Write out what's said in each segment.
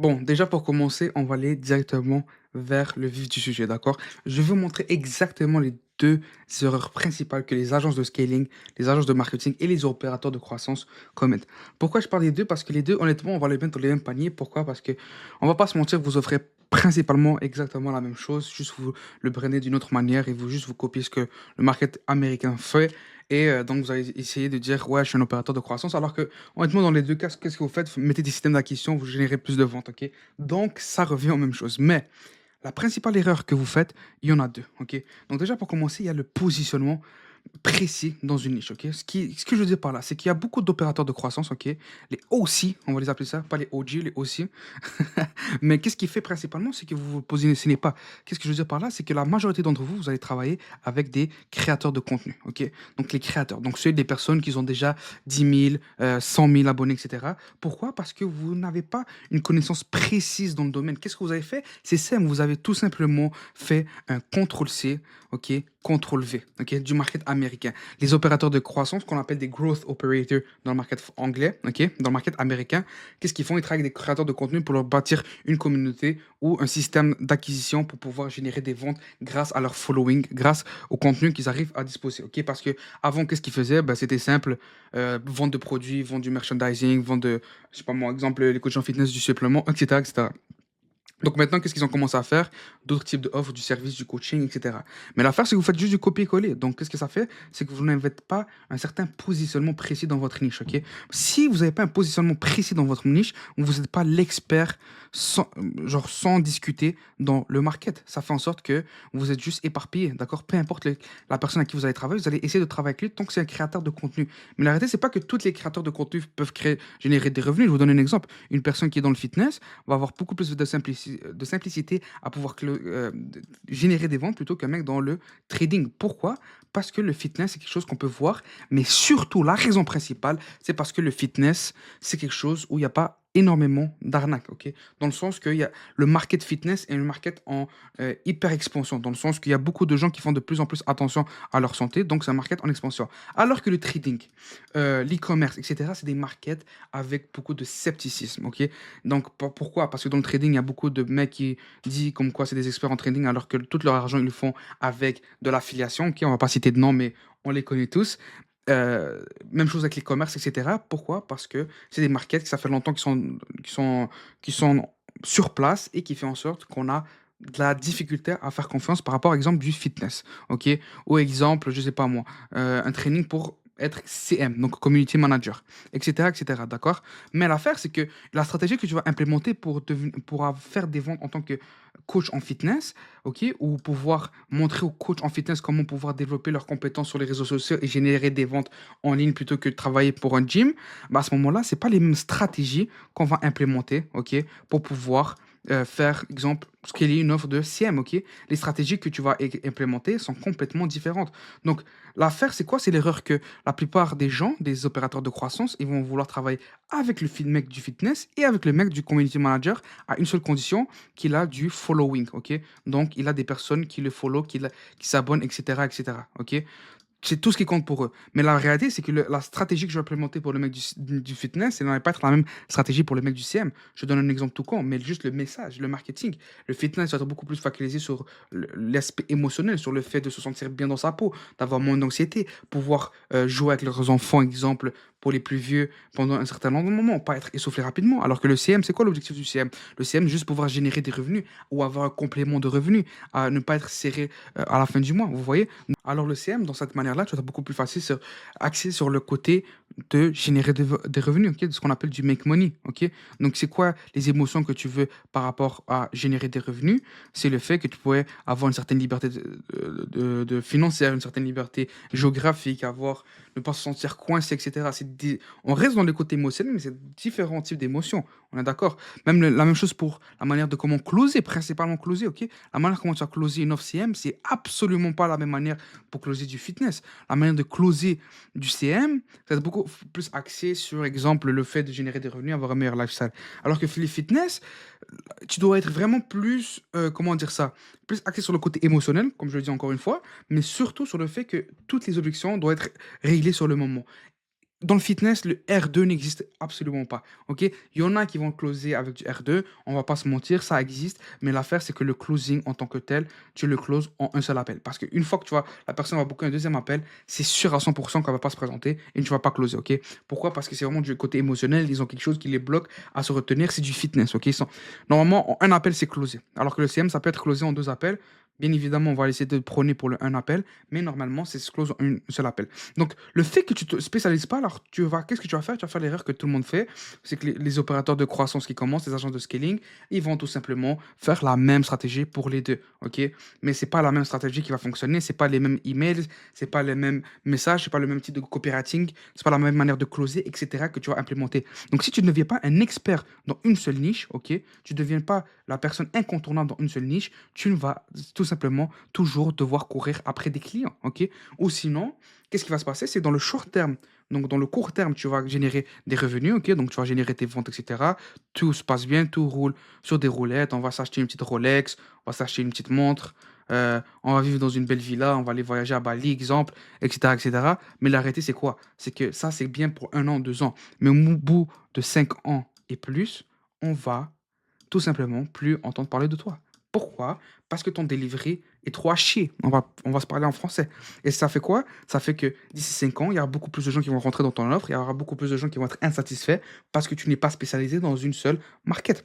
Bon, déjà pour commencer, on va aller directement vers le vif du sujet, d'accord? Je vais vous montrer exactement les deux erreurs principales que les agences de scaling, les agences de marketing et les opérateurs de croissance commettent. Pourquoi je parle des deux? Parce que les deux, honnêtement, on va les mettre dans les mêmes paniers. Pourquoi? Parce que on va pas se mentir, vous offrez principalement exactement la même chose, juste vous le prenez d'une autre manière et vous juste vous copiez ce que le market américain fait. Et donc, vous allez essayer de dire, ouais, je suis un opérateur de croissance, alors que honnêtement, dans les 2 cas, qu'est-ce que vous faites? Vous mettez des systèmes d'acquisition, vous générez plus de ventes, OK? Donc ça revient aux mêmes choses. Mais la principale erreur que vous faites, il y en a 2, OK? Donc déjà pour commencer, il y a le positionnement précis dans une niche, OK? Ce que je veux dire par là, c'est qu'il y a beaucoup d'opérateurs de croissance, OK? Les OC, on va les appeler ça, pas les OG, les OC. Mais qu'est-ce qui fait principalement? C'est que vous vous positionnez pas. Qu'est-ce que je veux dire par là? C'est que la majorité d'entre vous, vous allez travailler avec des créateurs de contenu, OK? Donc les créateurs, donc ceux des personnes qui ont déjà 10 000, 100 000 abonnés, et cetera. Pourquoi? Parce que vous n'avez pas une connaissance précise dans le domaine. Qu'est-ce que vous avez fait? C'est simple, vous avez tout simplement fait un contrôle-C, OK? Contrôle-V, OK? Du market américain. Les opérateurs de croissance qu'on appelle des growth operators dans le market anglais, OK? Dans le market américain, qu'est-ce qu'ils font? Ils travaillent avec des créateurs de contenu pour leur bâtir une communauté ou un système d'acquisition pour pouvoir générer des ventes grâce à leur following, grâce au contenu qu'ils arrivent à disposer. Ok, parce que avant, qu'est-ce qu'ils faisaient? Ben, c'était simple, vente de produits, vente du merchandising, vente de, je sais pas moi, exemple, les coachs en fitness, du supplément, etc., etc. Donc maintenant, qu'est-ce qu'ils ont commencé à faire? D'autres types d'offres, du service, du coaching, etc. Mais l'affaire, c'est que vous faites juste du copier-coller. Donc, qu'est-ce que ça fait? C'est que vous n'avez pas un certain positionnement précis dans votre niche, ok? Si vous n'avez pas un positionnement précis dans votre niche, vous n'êtes pas l'expert sans, genre sans discuter dans le market. Ça fait en sorte que vous êtes juste éparpillé, d'accord? Peu importe la personne à qui vous allez travailler, vous allez essayer de travailler avec lui tant que c'est un créateur de contenu. Mais la réalité, c'est pas que tous les créateurs de contenu peuvent générer des revenus. Je vous donne un exemple. Une personne qui est dans le fitness va avoir beaucoup plus de simplicité à pouvoir générer des ventes plutôt qu'un mec dans le trading. Pourquoi? Parce que le fitness, c'est quelque chose qu'on peut voir, mais surtout, la raison principale, c'est parce que le fitness, c'est quelque chose où il n'y a pas énormément d'arnaques, ok? Dans le sens que le market fitness est un market en hyper expansion, dans le sens qu'il y a beaucoup de gens qui font de plus en plus attention à leur santé, donc c'est un market en expansion. Alors que le trading, l'e-commerce, etc., c'est des markets avec beaucoup de scepticisme, ok? Donc, pourquoi? Parce que dans le trading, il y a beaucoup de mecs qui disent comme quoi c'est des experts en trading alors que tout leur argent, ils le font avec de l'affiliation. Ok, on va pas citer de nom, mais on les connaît tous. Même chose avec les commerces, etc. Pourquoi? Parce que c'est des markets qui ça fait longtemps qui sont sur place et qui fait en sorte qu'on a de la difficulté à faire confiance par rapport, exemple, du fitness. Ok? Ou exemple, je sais pas moi, un training pour être CM, donc Community Manager, etc., etc., d'accord? Mais l'affaire, c'est que la stratégie que tu vas implémenter pour faire des ventes en tant que coach en fitness, ok, ou pouvoir montrer aux coachs en fitness comment pouvoir développer leurs compétences sur les réseaux sociaux et générer des ventes en ligne plutôt que de travailler pour un gym, bah à ce moment-là, c'est pas les mêmes stratégies qu'on va implémenter, ok, pour pouvoir faire, exemple, scaler une offre de CM, ok? Les stratégies que tu vas implémenter sont complètement différentes. Donc, l'affaire, c'est quoi? C'est l'erreur que la plupart des gens, des opérateurs de croissance, ils vont vouloir travailler avec le mec du fitness et avec le mec du community manager à une seule condition, qu'il a du following, ok? Donc, il a des personnes qui le follow, qui s'abonnent, etc., etc., ok? C'est tout ce qui compte pour eux. Mais la réalité, c'est que la stratégie que je vais implémenter pour le mec du fitness, elle n'allait pas être la même stratégie pour le mec du CM. Je donne un exemple tout con, mais juste le message, le marketing. Le fitness va être beaucoup plus focalisé sur l'aspect émotionnel, sur le fait de se sentir bien dans sa peau, d'avoir moins d'anxiété, pouvoir jouer avec leurs enfants, exemple, pour les plus vieux, pendant un certain nombre de moments, pas être essoufflé rapidement. Alors que le CM, c'est quoi l'objectif du CM? Le CM, juste pouvoir générer des revenus ou avoir un complément de revenus, à ne pas être serré à la fin du mois, vous voyez? Alors le CM, dans cette manière-là, tu vas être beaucoup plus facile axé sur le côté de générer des revenus, ok, de ce qu'on appelle du make money. Ok. Donc c'est quoi les émotions que tu veux par rapport à générer des revenus? C'est le fait que tu pourrais avoir une certaine liberté de financière, une certaine liberté géographique, ne pas se sentir coincé, etc. On reste dans le côté émotionnel, mais c'est différents types d'émotions. On est d'accord? Même la même chose pour la manière de comment closer, principalement closer, ok? La manière comment tu vas closer une offre CM, c'est absolument pas la même manière pour closer du fitness. La manière de closer du CM, ça va être beaucoup plus axé sur, exemple, le fait de générer des revenus, avoir un meilleur lifestyle. Alors que les fitness, tu dois être vraiment plus, comment dire ça, plus axé sur le côté émotionnel, comme je le dis encore une fois, mais surtout sur le fait que toutes les objections doivent être réglées sur le moment. Dans le fitness, le R2 n'existe absolument pas. Ok? Il y en a qui vont closer avec du R2. On va pas se mentir, ça existe. Mais l'affaire, c'est que le closing en tant que tel, tu le closes en un seul appel. Parce qu'une fois que tu vois, la personne va booker un deuxième appel, c'est sûr à 100% qu'elle va pas se présenter et tu vas pas closer. Ok? Pourquoi? Parce que c'est vraiment du côté émotionnel. Ils ont quelque chose qui les bloque à se retenir. C'est du fitness. Ok? Normalement, en un appel, c'est closé. Alors que le CM, ça peut être closé en deux appels. Bien évidemment, on va essayer de prôner pour le un appel, mais normalement, c'est close en un seul appel. Donc, le fait que tu te spécialises pas, alors qu'est-ce que tu vas faire? Tu vas faire l'erreur que tout le monde fait, c'est que les opérateurs de croissance qui commencent, les agences de scaling, ils vont tout simplement faire la même stratégie pour les deux, ok? Mais c'est pas la même stratégie qui va fonctionner, c'est pas les mêmes emails, c'est pas les mêmes messages, c'est pas le même type de copywriting, c'est pas la même manière de closer, etc. que tu vas implémenter. Donc, si tu ne deviens pas un expert dans une seule niche, ok? Tu ne deviens pas la personne incontournable dans une seule niche, tu ne vas tout simplement toujours devoir courir après des clients, ok? Ou sinon, qu'est-ce qui va se passer? C'est dans le short terme. Donc, dans le court terme, tu vas générer des revenus, ok? Donc, tu vas générer tes ventes, etc. Tout se passe bien, tout roule sur des roulettes. On va s'acheter une petite Rolex, on va s'acheter une petite montre, on va vivre dans une belle villa, on va aller voyager à Bali, exemple, etc., etc. Mais la réalité, c'est quoi? C'est que ça, c'est bien pour un an, 2 ans. Mais au bout de 5 ans et plus, on va tout simplement plus entendre parler de toi. Pourquoi? Parce que ton delivery est trop à chier. On va se parler en français. Et ça fait quoi? Ça fait que d'ici 5 ans, il y aura beaucoup plus de gens qui vont rentrer dans ton offre, il y aura beaucoup plus de gens qui vont être insatisfaits parce que tu n'es pas spécialisé dans une seule market.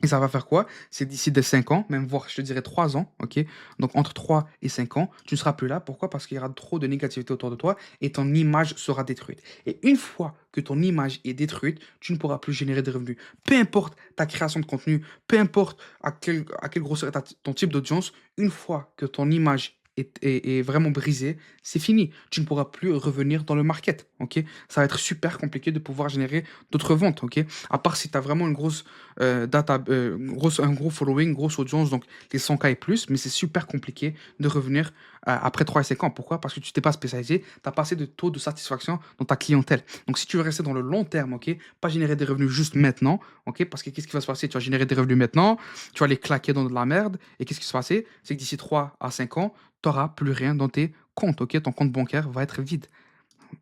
Et ça va faire quoi? C'est d'ici des 5 ans, même voire je te dirais 3 ans, ok? Donc entre 3 et 5 ans, tu ne seras plus là. Pourquoi? Parce qu'il y aura trop de négativité autour de toi et ton image sera détruite. Et une fois que ton image est détruite, tu ne pourras plus générer de revenus. Peu importe ta création de contenu, peu importe à quelle grosseur est ton type d'audience, une fois que ton image est vraiment brisée, c'est fini. Tu ne pourras plus revenir dans le market, ok? Ça va être super compliqué de pouvoir générer d'autres ventes, ok? À part si tu as vraiment une grosse un gros following, grosse audience, donc les 100K et plus, mais c'est super compliqué de revenir après 3 et 5 ans. Pourquoi? Parce que tu t'es pas spécialisé, tu n'as pas assez de taux de satisfaction dans ta clientèle. Donc si tu veux rester dans le long terme, ok, pas générer des revenus juste maintenant, ok, parce que qu'est-ce qui va se passer? Tu vas générer des revenus maintenant, tu vas les claquer dans de la merde, et qu'est-ce qui va se passer? C'est que d'ici 3 à 5 ans, tu n'auras plus rien dans tes comptes, ok, ton compte bancaire va être vide.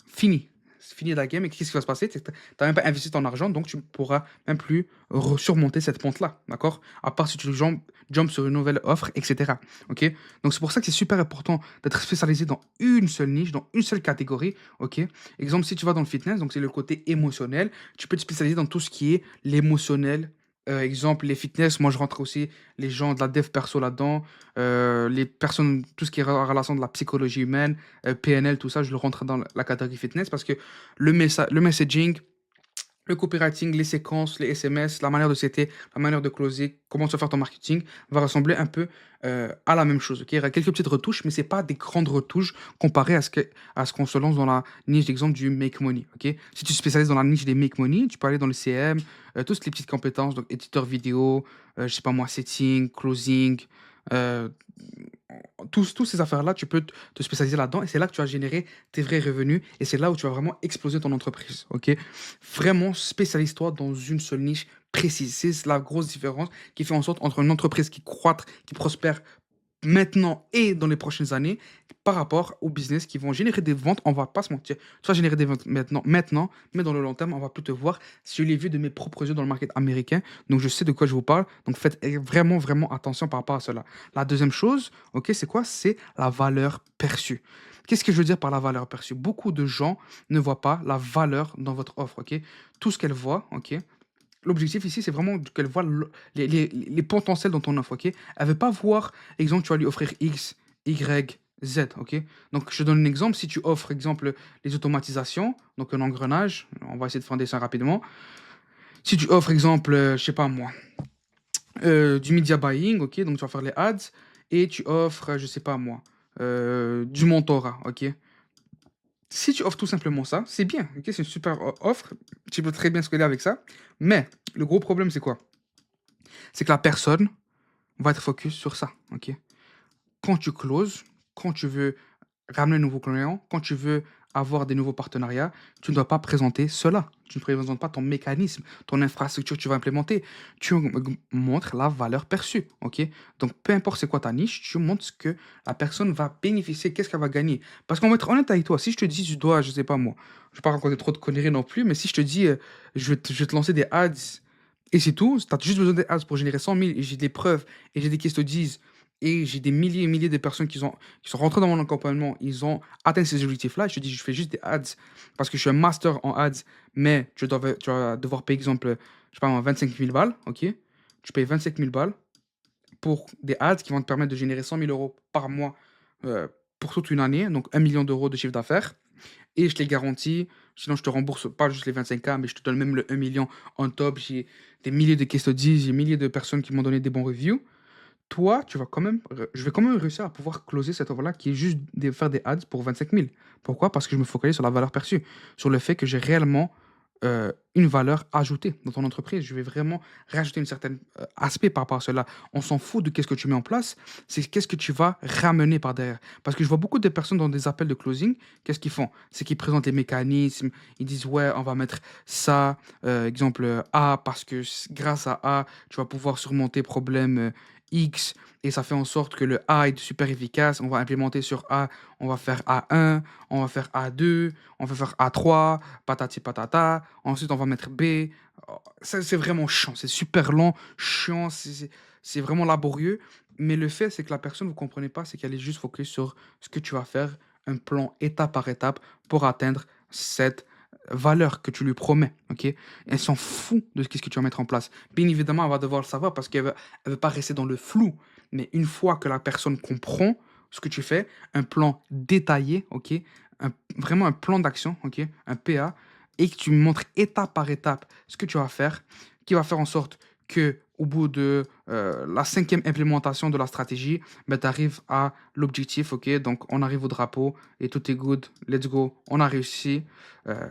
Fini. C'est fini la game. Et qu'est-ce qui va se passer? Tu n'as même pas investi ton argent, donc tu ne pourras même plus surmonter cette pente-là. D'accord? À part si tu jump sur une nouvelle offre, etc. Ok? Donc c'est pour ça que c'est super important d'être spécialisé dans une seule niche, dans une seule catégorie. Ok? Exemple, si tu vas dans le fitness, donc c'est le côté émotionnel, tu peux te spécialiser dans tout ce qui est l'émotionnel. Exemple, les fitness, moi je rentre aussi les gens de la dev perso là-dedans, les personnes, tout ce qui est relation de la psychologie humaine, PNL, tout ça, je le rentre dans la catégorie fitness parce que le messaging, le copywriting, les séquences, les SMS, la manière de citer, la manière de closer, comment tu vas faire ton marketing, va ressembler un peu à la même chose. Ok, il y aura quelques petites retouches, mais c'est pas des grandes retouches comparées à ce qu'on se lance dans la niche d'exemple du make money. Ok, si tu te spécialises dans la niche des make money, tu peux aller dans le CM, toutes les petites compétences, donc éditeur vidéo, je sais pas moi, setting, closing, euh, tous ces affaires-là, tu peux te spécialiser là-dedans et c'est là que tu vas générer tes vrais revenus et c'est là où tu vas vraiment exploser ton entreprise. Ok? Vraiment, spécialise-toi dans une seule niche précise. C'est la grosse différence qui fait en sorte entre une entreprise qui croît, qui prospère maintenant et dans les prochaines années par rapport aux business qui vont générer des ventes. On va pas se mentir. Tu vas générer des ventes maintenant, mais dans le long terme, on va plus te voir. Je l'ai vu de mes propres yeux dans le market américain, donc je sais de quoi je vous parle. Donc faites vraiment, vraiment attention par rapport à cela. La deuxième chose, ok, c'est quoi? C'est la valeur perçue. Qu'est-ce que je veux dire par la valeur perçue? Beaucoup de gens ne voient pas la valeur dans votre offre, ok? Tout ce qu'elles voient, ok? L'objectif ici, c'est vraiment qu'elle voit les potentiels dans ton offre, ok? Elle veut pas voir, exemple, tu vas lui offrir X, Y, Z, ok? Donc, je te donne un exemple. Si tu offres, exemple, les automatisations, donc un engrenage, on va essayer de faire un dessin rapidement. Si tu offres, exemple, je sais pas moi, du media buying, ok? Donc, tu vas faire les ads, et tu offres, je sais pas moi, du mentorat, ok? Si tu offres tout simplement ça, c'est bien, ok? C'est une super offre, tu peux très bien scaler avec ça, mais le gros problème, c'est quoi? C'est que la personne va être focus sur ça, ok? Quand tu closes, quand tu veux ramener un nouveau client, quand tu veux avoir des nouveaux partenariats, tu ne dois pas présenter cela. Tu ne présentes pas ton mécanisme, ton infrastructure que tu vas implémenter. Tu montres la valeur perçue, OK? Donc, peu importe c'est quoi ta niche, tu montres ce que la personne va bénéficier, qu'est-ce qu'elle va gagner. Parce qu'on va être honnête avec toi, si je te dis, tu dois, je sais pas moi, je vais pas raconter trop de conneries non plus, mais si je te dis, je vais te lancer des ads et c'est tout, tu as juste besoin des ads pour générer 100 000 et j'ai des preuves et j'ai des case studies et j'ai des milliers et milliers de personnes qui sont rentrées dans mon accompagnement, ils ont atteint ces objectifs-là. Je te dis, je fais juste des ads parce que je suis un master en ads, mais tu vas devoir payer, exemple, je sais pas moi, 25 000 balles, ok? Tu payes 25 000 balles pour des ads qui vont te permettre de générer 100 000 € par mois euh, pour toute une année, donc 1 million d'euros de chiffre d'affaires. Et je te les garantis, sinon je te rembourse pas juste les 25K, mais je te donne même le 1 million en top. J'ai des milliers de case studies, j'ai des milliers de personnes qui m'ont donné des bons reviews. Toi, tu vas quand même, je vais quand même réussir à pouvoir closer cette offre-là qui est juste de faire des ads pour 25 000. Pourquoi? Parce que je me focalise sur la valeur perçue, sur le fait que j'ai réellement une valeur ajoutée dans ton entreprise. Je vais vraiment rajouter un certain aspect par rapport à cela. On s'en fout de qu'est-ce que tu mets en place, c'est qu'est-ce que tu vas ramener par derrière. Parce que je vois beaucoup de personnes dans des appels de closing, qu'est-ce qu'ils font? C'est qu'ils présentent les mécanismes, ils disent ouais, on va mettre ça, exemple A, parce que grâce à A, tu vas pouvoir surmonter problème X, et ça fait en sorte que le A est super efficace. On va implémenter sur A, on va faire A1, on va faire A2, on va faire A3, patati patata. Ensuite, on va mettre B. Oh, ça, c'est vraiment chiant, c'est super long, chiant, c'est vraiment laborieux. Mais le fait, c'est que la personne, vous ne comprenez pas, c'est qu'elle est juste focus sur ce que tu vas faire, un plan étape par étape pour atteindre cette valeur que tu lui promets, ok? Elle s'en fout de ce que tu vas mettre en place. Bien évidemment, elle va devoir le savoir parce elle veut pas rester dans le flou. Mais une fois que la personne comprend ce que tu fais, un plan détaillé, ok? Vraiment un plan d'action, ok? Un PA, et que tu montres étape par étape ce que tu vas faire, qui va faire en sorte que au bout de la cinquième implémentation de la stratégie, ben, tu arrives à l'objectif, ok? Donc on arrive au drapeau et tout est good, let's go, on a réussi, euh,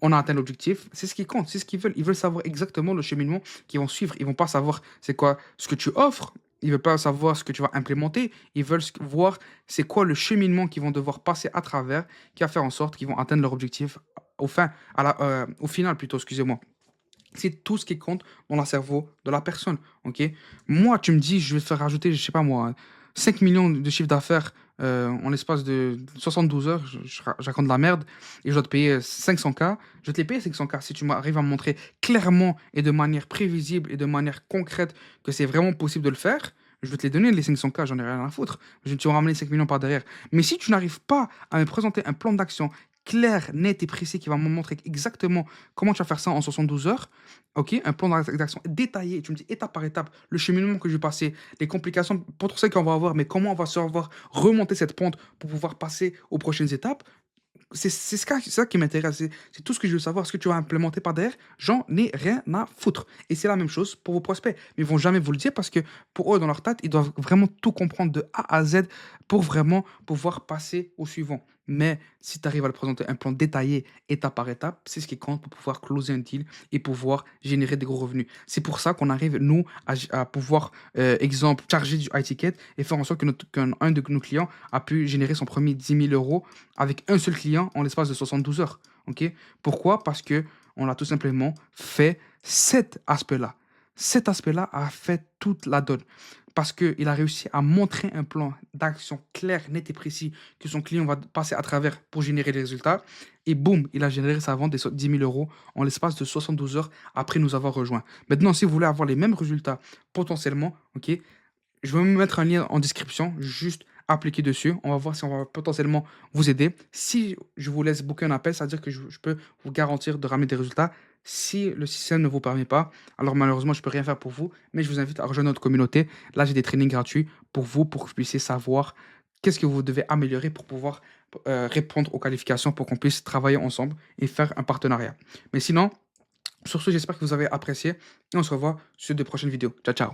on a atteint l'objectif. C'est ce qui compte, c'est ce qu'ils veulent. Ils veulent savoir exactement le cheminement qu'ils vont suivre. Ils vont pas savoir c'est quoi ce que tu offres. Ils veulent pas savoir ce que tu vas implémenter. Ils veulent voir c'est quoi le cheminement qu'ils vont devoir passer à travers, qui va faire en sorte qu'ils vont atteindre leur objectif au final plutôt, excusez-moi. C'est tout ce qui compte dans le cerveau de la personne, ok? Moi, tu me dis, je vais te faire rajouter, je sais pas moi, 5 millions de chiffre d'affaires en l'espace de 72 heures, je raconte de la merde, et je dois te payer 500K. Je vais te les payer 500K si tu m'arrives à me montrer clairement et de manière prévisible et de manière concrète que c'est vraiment possible de le faire. Je vais te les donner, les 500K, j'en ai rien à foutre. Tu vas ramener 5 millions par derrière. Mais si tu n'arrives pas à me présenter un plan d'action clair, net et précis qui va me montrer exactement comment tu vas faire ça en 72 heures, ok, un plan d'action détaillé, tu me dis étape par étape, le cheminement que je vais passer, les complications potentielles qu'on va avoir, mais comment on va savoir remonter cette pente pour pouvoir passer aux prochaines étapes, c'est ça qui m'intéresse. C'est tout ce que je veux savoir. Ce que tu vas implémenter par derrière, j'en ai rien à foutre. Et c'est la même chose pour vos prospects. Mais ils vont jamais vous le dire parce que pour eux, dans leur tête, ils doivent vraiment tout comprendre de A à Z pour vraiment pouvoir passer au suivant. Mais si tu arrives à le présenter un plan détaillé, étape par étape, c'est ce qui compte pour pouvoir closer un deal et pouvoir générer des gros revenus. C'est pour ça qu'on arrive, nous, à pouvoir, exemple, charger du high ticket et faire en sorte qu'un de nos clients a pu générer son premier 10 000 € avec un seul client en l'espace de 72 heures. Ok? Pourquoi? Parce que on a tout simplement fait cet aspect-là. Cet aspect-là a fait toute la donne. Parce qu'il a réussi à montrer un plan d'action clair, net et précis que son client va passer à travers pour générer des résultats. Et boum, il a généré sa vente des 10 000 € en l'espace de 72 heures après nous avoir rejoints. Maintenant, si vous voulez avoir les mêmes résultats potentiellement, ok, je vais me mettre un lien en description, juste appliquer dessus. On va voir si on va potentiellement vous aider. Si je vous laisse booker un appel, c'est-à-dire que je peux vous garantir de ramener des résultats. Si le système ne vous permet pas, alors malheureusement, je ne peux rien faire pour vous, mais je vous invite à rejoindre notre communauté. Là, j'ai des trainings gratuits pour vous, pour que vous puissiez savoir qu'est-ce que vous devez améliorer pour pouvoir répondre aux qualifications, pour qu'on puisse travailler ensemble et faire un partenariat. Mais sinon, sur ce, j'espère que vous avez apprécié et on se revoit sur de prochaines vidéos. Ciao, ciao.